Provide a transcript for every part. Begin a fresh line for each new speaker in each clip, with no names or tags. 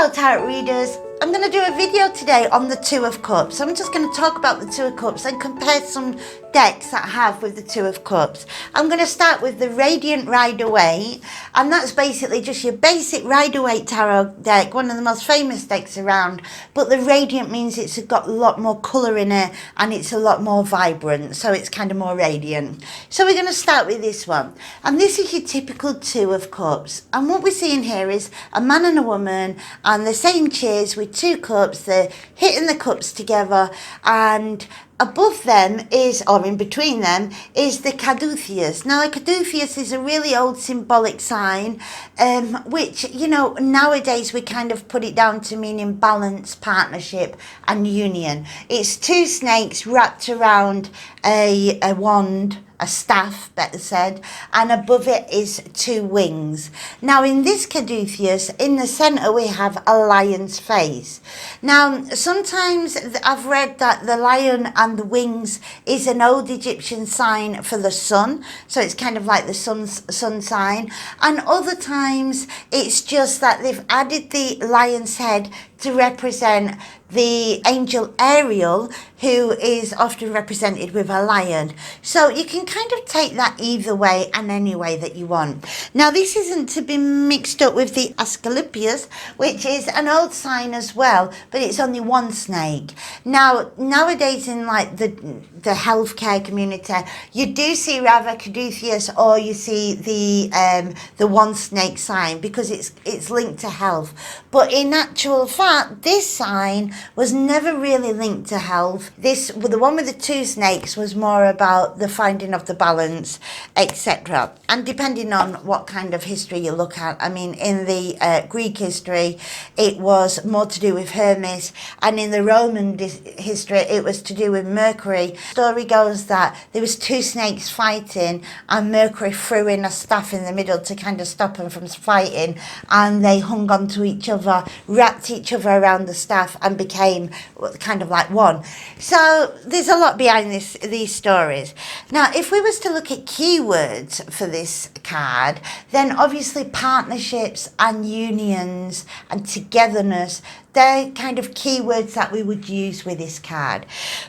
Hello tarot readers, I'm going to do a video today on the Two of Cups. I'm just going to talk about the Two of Cups and compare some decks that I have with the Two of Cups. I'm going to start with the Radiant Rider Waite, and that's basically just your basic Rider Waite tarot deck, one of the most famous decks around, but the Radiant means it's got a lot more colour in it and it's a lot more vibrant, so it's kind of more radiant. So we're going to start with this one, and this is your typical Two of Cups, and what we're seeing here is a man and a woman, and they're saying cheers with two cups. They're hitting the cups together, and above them is, or in between them, is the caduceus. Now, a caduceus is a really old symbolic sign, which, you know, nowadays we kind of put it down to meaning balance, partnership and union. It's two snakes wrapped around a wand, a staff, better said, and above it is two wings. Now, in this caduceus, in the centre, we have a lion's face. Now, sometimes I've read that the lion and the wings is an old Egyptian sign for the sun, so it's kind of like the sun sign, and other times it's just that they've added the lion's head to represent the angel Ariel, who is often represented with a lion. So you can kind of take that either way and any way that you want. Now, this isn't to be mixed up with the Asclepius, which is an old sign as well, but it's only one snake. Now, nowadays in like the healthcare community, you do see rather caduceus, or you see the one snake sign, because it's linked to health. But in actual fact, this sign was never really linked to health. The one with the two snakes was more about the finding of the balance, etc. And depending on what kind of history you look at, I mean, in the Greek history, it was more to do with Hermes, and in the Roman history, it was to do with Mercury. Story goes that there was two snakes fighting, and Mercury threw in a staff in the middle to kind of stop them from fighting, and they hung on to each other, wrapped each other around the staff, and became kind of like one. So there's a lot behind these stories. Now, if we was to look at keywords for this card, then obviously partnerships and unions and togetherness, they're kind of keywords that we would use with this card.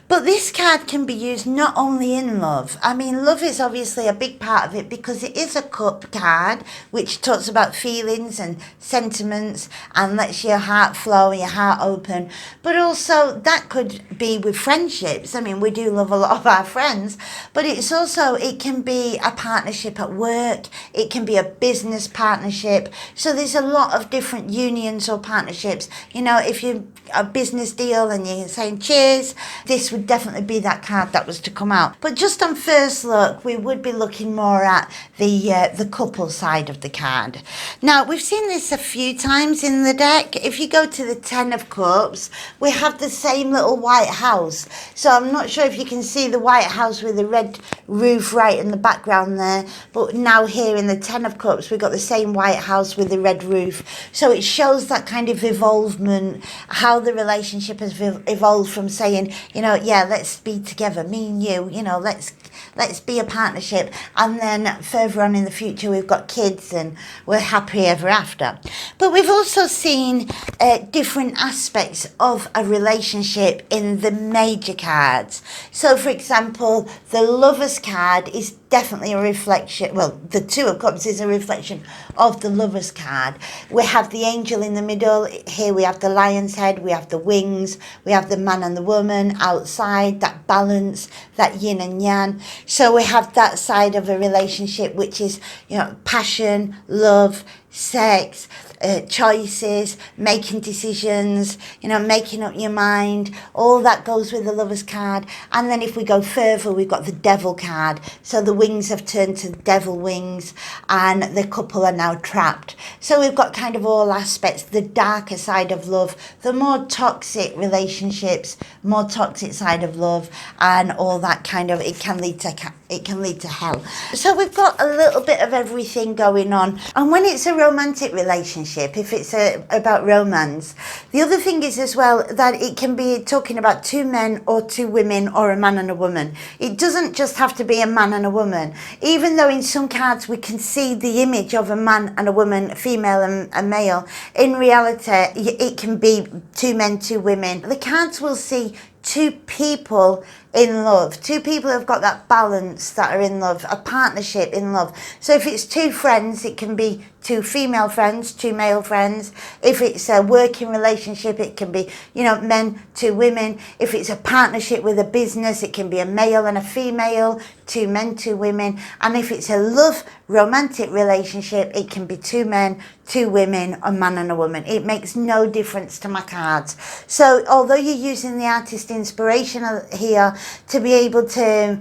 But this card can be used not only in love. I mean, love is obviously a big part of it, because it is a cup card, which talks about feelings and sentiments and lets your heart flow, your heart open. But also that could be with friendships. I mean, we do love a lot of our friends, but it's also, it can be a partnership at work. It can be a business partnership. So there's a lot of different unions or partnerships. You know, if you're a business deal and you're saying cheers, this would definitely be that card that was to come out. But just on first look, we would be looking more at the couple side of the card. Now, we've seen this a few times in the deck. If you go to the Ten of Cups, we have the same little white house. So I'm not sure if you can see the white house with the red roof right in the background there, but now here in the Ten of Cups, we've got the same white house with the red roof. So it shows that kind of evolvement, how the relationship has evolved from saying, you know, yeah, let's be together, me and you know, let's be a partnership, and then further on in the future we've got kids and we're happy ever after. But we've also seen different aspects of a relationship in the major cards. So for example, the Lovers card is definitely a reflection, well, the Two of Cups is a reflection of the Lovers card. We have the angel in the middle. Here we have the lion's head, we have the wings, we have the man and the woman outside, that balance, that yin and yang. So we have that side of a relationship, which is, you know, passion, love, sex, choices, making decisions, you know, making up your mind. All that goes with the Lovers card. And then if we go further, we've got the Devil card. So the wings have turned to devil wings, and the couple are now trapped. So we've got kind of all aspects, the darker side of love, the more toxic relationships, more toxic side of love, and all that kind of, it can lead to it can lead to hell. So we've got a little bit of everything going on. And when it's a romantic relationship, if it's about romance, the other thing is as well that it can be talking about two men or two women or a man and a woman. It doesn't just have to be a man and a woman. Even though in some cards we can see the image of a man and a woman, a female and a male, in reality it can be two men, two women. The cards will see two people in love. Two people have got that balance, that are in love, a partnership in love. So if it's two friends, it can be two female friends, two male friends. If it's a working relationship, it can be, you know, men, two women. If it's a partnership with a business, it can be a male and a female, two men, two women. And if it's a love romantic relationship, it can be two men, two women, a man and a woman. It makes no difference to my cards. So although you're using the artist inspiration here to be able to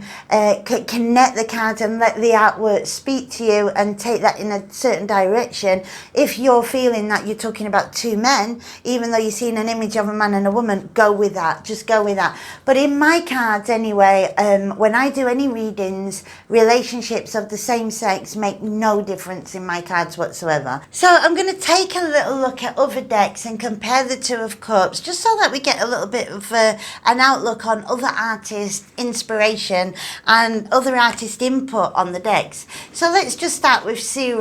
connect the cards and let the artwork speak to you and take that in a certain direction, if you're feeling that you're talking about two men, even though you're seeing an image of a man and a woman, go with that. Just go with that. But in my cards anyway, when I do any readings, relationships of the same sex make no difference in my cards whatsoever. So I'm going to take a little look at other decks and compare the Two of Cups, just so that we get a little bit of an outlook on other artists' inspiration and other artist input on the decks. So let's just start with Seer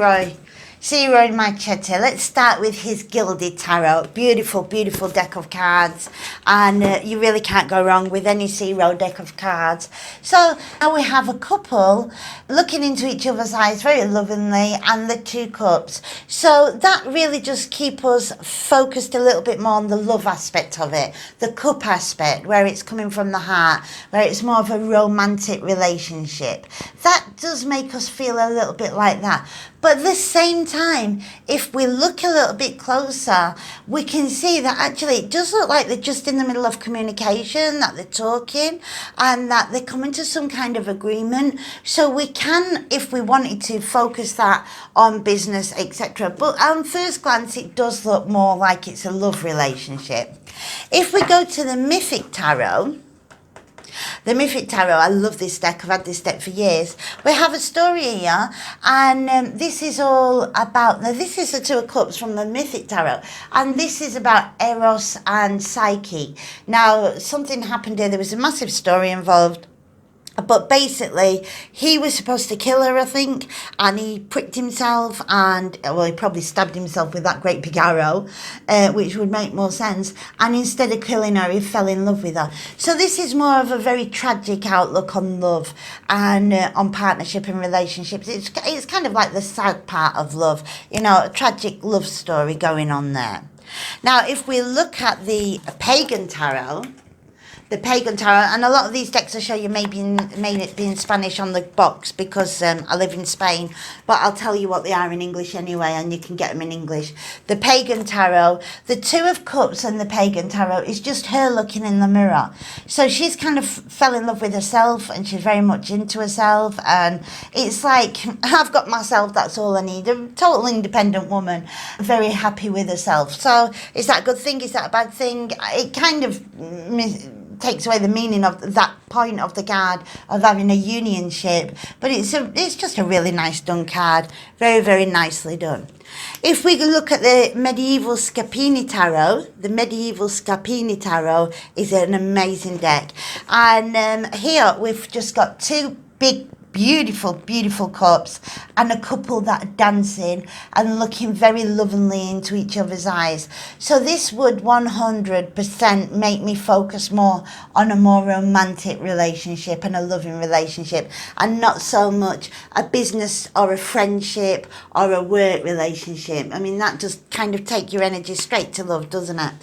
Machete. Let's start with his Gilded Tarot. Beautiful, beautiful deck of cards. And you really can't go wrong with any Seer deck of cards. So now we have a couple looking into each other's eyes very lovingly, and the Two Cups. So that really just keeps us focused a little bit more on the love aspect of it. The cup aspect, where it's coming from the heart, where it's more of a romantic relationship. That does make us feel a little bit like that. But at the same time, if we look a little bit closer, we can see that actually it does look like they're just in the middle of communication, that they're talking, and that they're coming to some kind of agreement. So we can, if we wanted to, focus that on business, etc. But on first glance, it does look more like it's a love relationship. If we go to the Mythic Tarot, I love this deck. I've had this deck for years. We have a story here, and this is all about, now this is the Two of Cups from the Mythic Tarot, and this is about Eros and Psyche. Now, something happened here. There was a massive story involved. But basically, he was supposed to kill her, I think, and he pricked himself and, well, he probably stabbed himself with that great big arrow, which would make more sense. And instead of killing her, he fell in love with her. So this is more of a very tragic outlook on love and on partnership and relationships. It's kind of like the sad part of love, you know, a tragic love story going on there. Now, if we look at the Pagan Tarot, and a lot of these decks I show you may be in Spanish on the box because I live in Spain, but I'll tell you what they are in English anyway, and you can get them in English. The Pagan Tarot, the Two of Cups and the Pagan Tarot is just her looking in the mirror. So she's kind of fell in love with herself, and she's very much into herself, and it's like, I've got myself, that's all I need. A total independent woman, very happy with herself. So is that a good thing? Is that a bad thing? It kind of takes away the meaning of that point of the card of having a unionship, but it's just a really nice done card, very, very nicely done. If we look at the Medieval Scapini Tarot, the Medieval Scapini Tarot is an amazing deck, and here we've just got two big beautiful, beautiful cups and a couple that are dancing and looking very lovingly into each other's eyes. So this would 100% make me focus more on a more romantic relationship and a loving relationship, and not so much a business or a friendship or a work relationship. I mean, that just kind of take your energy straight to love, doesn't it?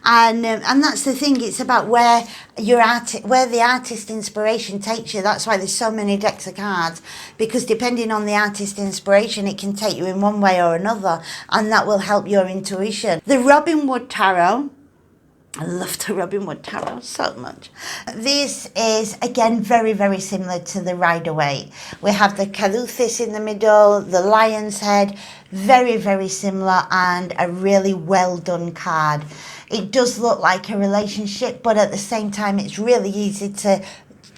And that's the thing. It's about where the artist inspiration takes you. That's why there's so many decks of cards, because depending on the artist inspiration, it can take you in one way or another, and that will help your intuition. The Robin Hood Tarot, I love the Robin Hood Tarot so much. This is, again, very, very similar to the Rider Waite. We have the Caduceus in the middle, the lion's head, very, very similar, and a really well done card. It does look like a relationship, but at the same time, it's really easy to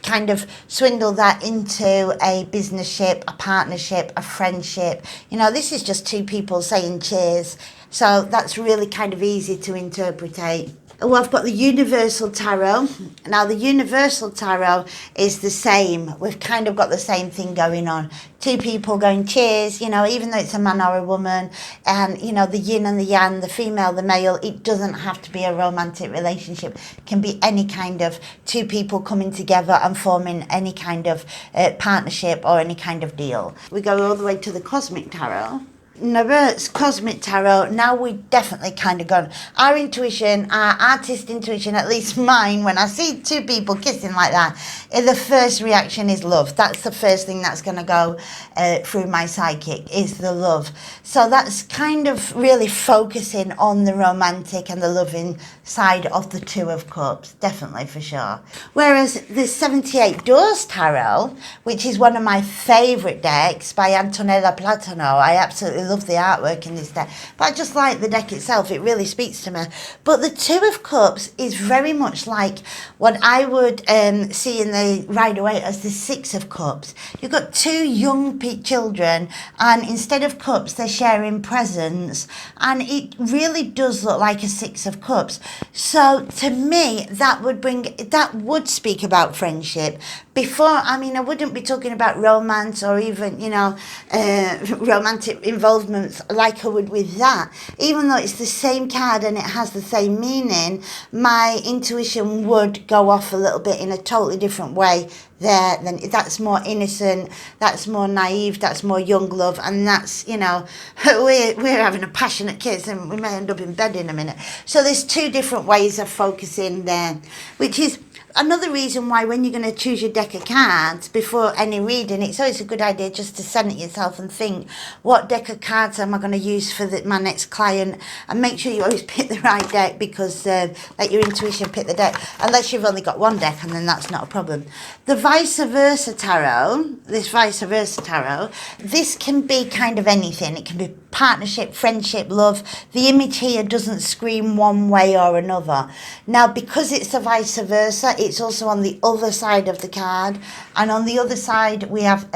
kind of swindle that into a business-ship, a partnership, a friendship. You know, this is just two people saying cheers. So that's really kind of easy to interpretate. Oh, I've got the Universal Tarot. Now, the Universal Tarot is the same. We've kind of got the same thing going on. Two people going cheers, you know, even though it's a man or a woman. And, you know, the yin and the yang, the female, the male, it doesn't have to be a romantic relationship. It can be any kind of two people coming together and forming any kind of partnership or any kind of deal. We go all the way to the Cosmic Tarot. Nabert's Cosmic Tarot, now we definitely kind of gone. Our intuition, our artist intuition, at least mine, when I see two people kissing like that, the first reaction is love. That's the first thing that's going to go through my psychic, is the love. So that's kind of really focusing on the romantic and the loving side of the Two of Cups, definitely for sure. Whereas the 78 Doors Tarot, which is one of my favourite decks by Antonella Platano, I absolutely love the artwork in this deck, but I just like the deck itself. It really speaks to me. But the Two of Cups is very much like what I would see in the Rider Waite as the Six of Cups. You've got two young children, and instead of cups, they're sharing presents, and it really does look like a Six of Cups. So to me, that would speak about friendship. Before, I mean, I wouldn't be talking about romance or even, you know, romantic involvements like I would with that. Even though it's the same card and it has the same meaning, my intuition would go off a little bit in a totally different way there. Then that's more innocent, that's more naive, that's more young love, and that's, you know, we're having a passionate kiss and we may end up in bed in a minute. So there's two different ways of focusing there, which is another reason why when you're going to choose your deck of cards before any reading, it's always a good idea just to center yourself and think, what deck of cards am I going to use for my next client? And make sure you always pick the right deck, because let your intuition pick the deck, unless you've only got one deck, and then that's not a problem. The Viceversa Tarot, this can be kind of anything. It can be partnership, friendship, love. The image here doesn't scream one way or another. Now, because it's the vice versa, it's also on the other side of the card, and on the other side we have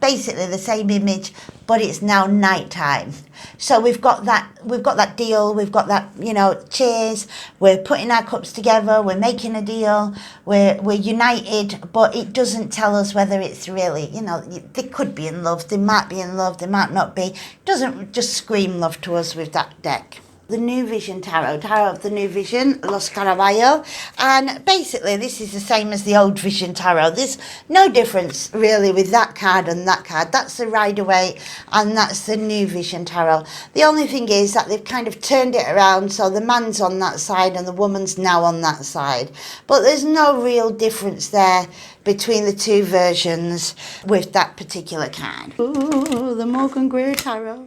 basically the same image, but it's now nighttime. So we've got that deal, we've got that, you know, cheers, we're putting our cups together, we're making a deal, we're united, but it doesn't tell us whether it's really, you know, they could be in love, they might be in love, they might not be. It doesn't just scream love to us with that deck. The New Vision Tarot of the New Vision, Los Caraballo, and basically this is the same as the Old Vision Tarot. There's no difference really with that card and that card. That's the Rider Waite and that's the New Vision Tarot. The only thing is that they've kind of turned it around, so the man's on that side and the woman's now on that side. But there's no real difference there between the two versions with that particular card. Ooh, the Morgan Greer Tarot.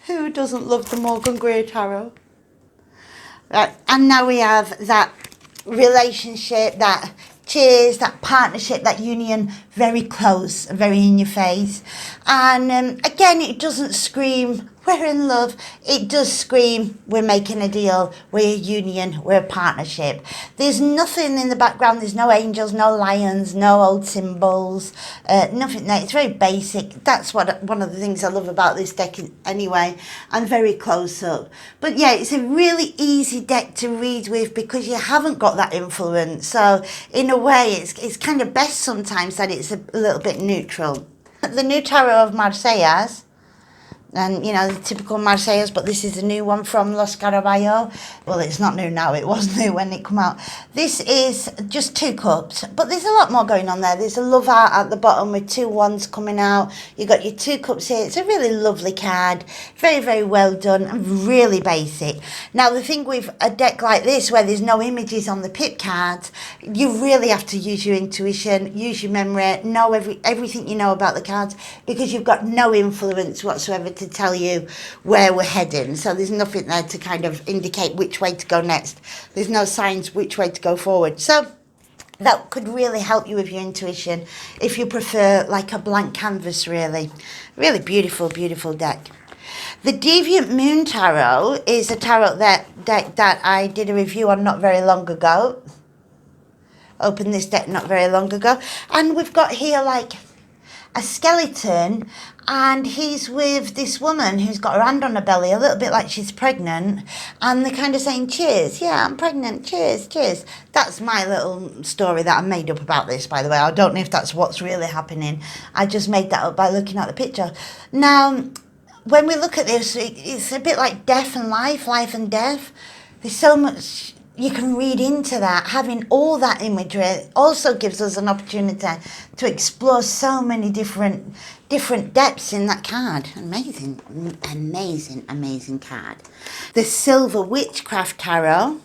Who doesn't love the Morgan Greer Tarot? And now we have that relationship, that cheers, that partnership, that union, very close, very in your face. And again, it doesn't scream, we're in love. It does scream, we're making a deal, we're a union, we're a partnership. There's nothing in the background, there's no angels, no lions, no old symbols, nothing there. It's very basic. That's one of the things I love about this deck anyway, and very close up. But yeah, it's a really easy deck to read with because you haven't got that influence. So in a way, it's kind of best sometimes that it's a little bit neutral. The new Tarot of Marseille, and you know, the typical Marseillaise, but this is a new one from Los Caraballo. Well, it's not new now, it was new when it came out. This is just two cups, but there's a lot more going on there. There's a love art at the bottom with two wands coming out. You got your two cups here. It's a really lovely card, very, very well done and really basic. Now, the thing with a deck like this, where there's no images on the pip cards, you really have to use your intuition, use your memory, know everything you know about the cards, because you've got no influence whatsoever to tell you where we're heading. So there's nothing there to kind of indicate which way to go next. There's no signs which way to go forward. So that could really help you with your intuition if you prefer like a blank canvas, really. Really beautiful, beautiful deck. The Deviant Moon Tarot is a tarot deck that I did a review on not very long ago. opened this deck not very long ago. And we've got here like a skeleton, and he's with this woman who's got her hand on her belly, a little bit like she's pregnant, and they're kind of saying, cheers, yeah, I'm pregnant, cheers, cheers. That's my little story that I made up about this, by the way. I don't know if that's what's really happening. I just made that up by looking at the picture. Now, when we look at this, it's a bit like death and life and death. There's so much you can read into that. Having all that imagery also gives us an opportunity to explore so many different depths in that card. Amazing, amazing, amazing card. The Silver Witchcraft Tarot.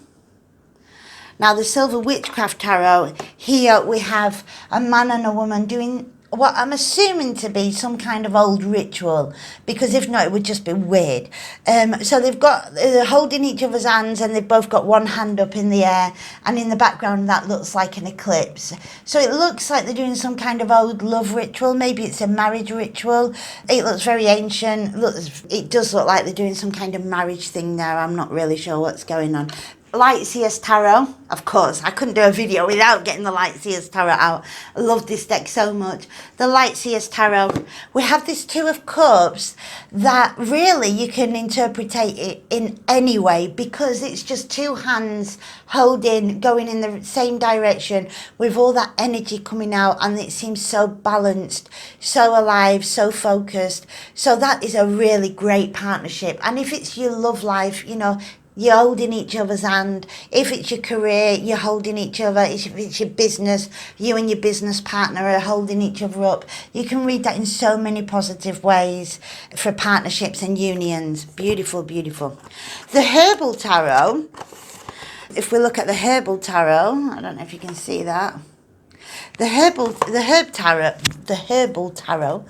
Now, the Silver Witchcraft Tarot, here we have a man and a woman doing what I'm assuming to be some kind of old ritual, because if not, it would just be weird. So they're holding each other's hands, and they've both got one hand up in the air, and in the background that looks like an eclipse. So it looks like they're doing some kind of old love ritual. Maybe it's a marriage ritual. It looks very ancient. It does look like they're doing some kind of marriage thing there. I'm not really sure what's going on. Light Seers Tarot, of course, I couldn't do a video without getting the Light Seers Tarot out. I love this deck so much. The Light Seers Tarot, we have this Two of Cups that really you can interpret it in any way, because it's just two hands holding, going in the same direction with all that energy coming out, and it seems so balanced, so alive, so focused. So that is a really great partnership. And if it's your love life, you know, you're holding each other's hand. If it's your career, you're holding each other. If it's your business, you and your business partner are holding each other up. You can read that in so many positive ways for partnerships and unions. Beautiful, beautiful. The Herbal Tarot. If we look at the Herbal Tarot, I don't know if you can see that. The Herbal Tarot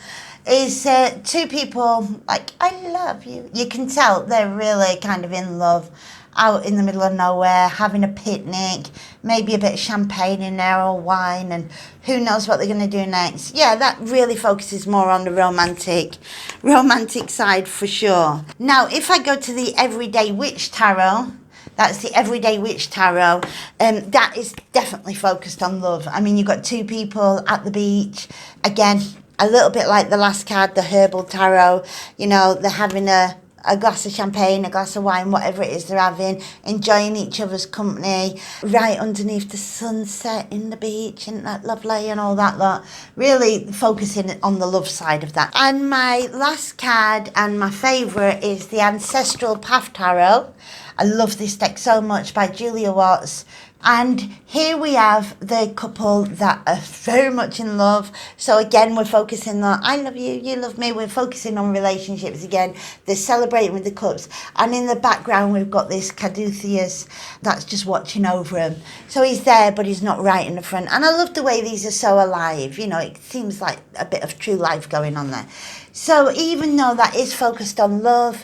is two people like, I love you. You can tell they're really kind of in love, out in the middle of nowhere, having a picnic, maybe a bit of champagne in there or wine, and who knows what they're going to do next. Yeah, that really focuses more on the romantic side for sure. Now, if I go to the Everyday Witch Tarot, that's the Everyday Witch Tarot. That is definitely focused on love. I mean, you've got two people at the beach. Again, a little bit like the last card, the Herbal Tarot. You know, they're having a glass of champagne, a glass of wine, whatever it is they're having, enjoying each other's company, right underneath the sunset in the beach, and that lovely and all that lot. Really focusing on the love side of that. And my last card and my favourite is the Ancestral Path Tarot. I love this deck so much, by Julia Watts. And here we have the couple that are very much in love. So again, we're focusing on I love you, you love me. We're focusing on relationships again. They're celebrating with the cups. And in the background, we've got this Caduceus that's just watching over him. So he's there, but he's not right in the front. And I love the way these are so alive. You know, it seems like a bit of true life going on there. So even though that is focused on love,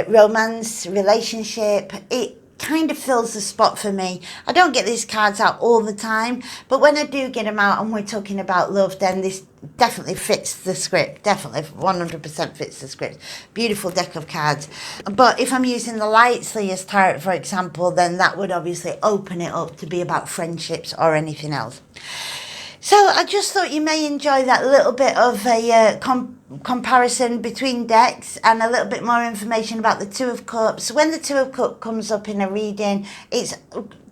romance, relationship, it kind of fills the spot for me. I don't get these cards out all the time, but when I do get them out and we're talking about love, then this definitely fits the script. Definitely 100% fits the script. Beautiful deck of cards. But if I'm using the Light Seers Tarot, for example, then that would obviously open it up to be about friendships or anything else. So I just thought you may enjoy that little bit of a comparison between decks and a little bit more information about the Two of Cups. When the Two of Cups comes up in a reading, it's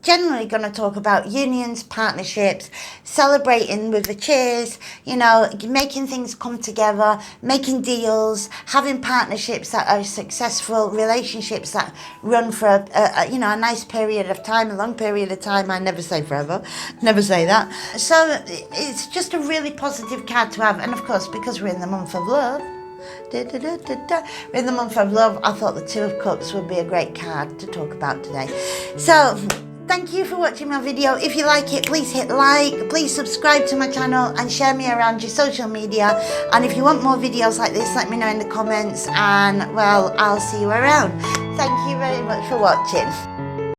generally going to talk about unions, partnerships, celebrating with the cheers, you know, making things come together, making deals, having partnerships that are successful, relationships that run for a nice period of time, a long period of time. I never say forever, never say that. So it's just a really positive card to have. And of course, because we're in the month of love, we're in the month of love, I thought the Two of Cups would be a great card to talk about today. So thank you for watching my video. If you like it, please hit like, please subscribe to my channel and share me around your social media. And if you want more videos like this, let me know in the comments, and well, I'll see you around. Thank you very much for watching.